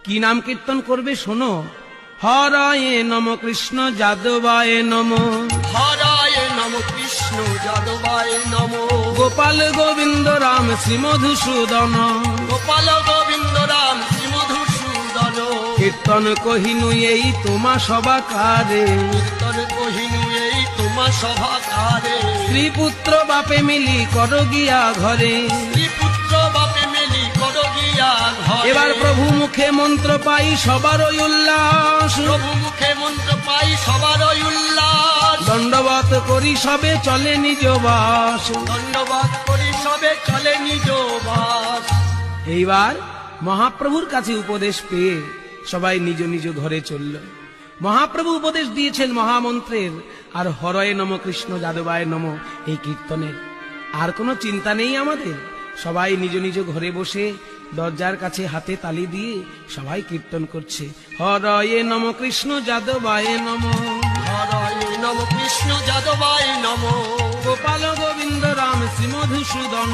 কি নাম কীর্তন করবে শোনো। হরায় নম কৃষ্ণ যাদবায় নম, হরায় নম কৃষ্ণ যাদবায় নম, গোপাল গোবিন্দ রাম শ্রী মধুসূদন, গোপাল গোবিন্দ রাম শ্রী মধুসূদন। কীর্তন কহিনু এই তোমা সবাকারে, কীর্তন কহিনু এই তোমা সভাকারে, স্ত্রীপুত্র বাপে মিলি কর গিয়া ঘরে। পুত্র বাপে মেলি কর গিয়া ঘরে। এবার প্রভু মুখে মন্ত্র পাই সবারই উল্লাস, প্রভু মুখে মন্ত্র পাই সবারই উল্লাস। দণ্ডবত করি সবে চলে নিজ বাস। ধন্যবাদ করি সবে চলে নিজ বাস। এইবার মহাপ্রভুর কাছে উপদেশ পেয়ে সবাই নিজ নিজ ঘরে চলল। মহাপ্রভু উপদেশ দিয়েছেন মহামন্ত্রের আর হরয়ে নম কৃষ্ণ যাদবায় নম এই কীর্তনের। আর কোনো চিন্তা নেই আমাদের। সবাই নিজ নিজ ঘরে বসে দরজার কাছে হাতে তালি দিয়ে সবাই কীর্তন করছে। হরয়ে নম কৃষ্ণ যাদবায় নম, হরায় নম কৃষ্ণ যাদবায় নম, গোপাল গোবিন্দ রাম শ্রী মধুসূদন।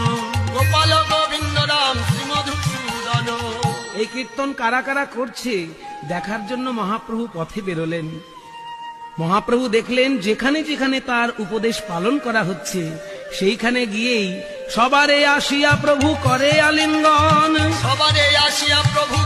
গোপাল গোবিন্দ রাম শ্রী মধুসূদন। এই কীর্তন কারা কারা করছে দেখার জন্য মহাপ্রভু পথে বেরোলেন। মহাপ্রভু দেখলেন যেখানে যেখানে তার উপদেশ পালন করা হচ্ছে সেইখানে গিয়েই সবারে আসিয়া প্রভু করে আলিঙ্গন। সবারে আসিয়া প্রভু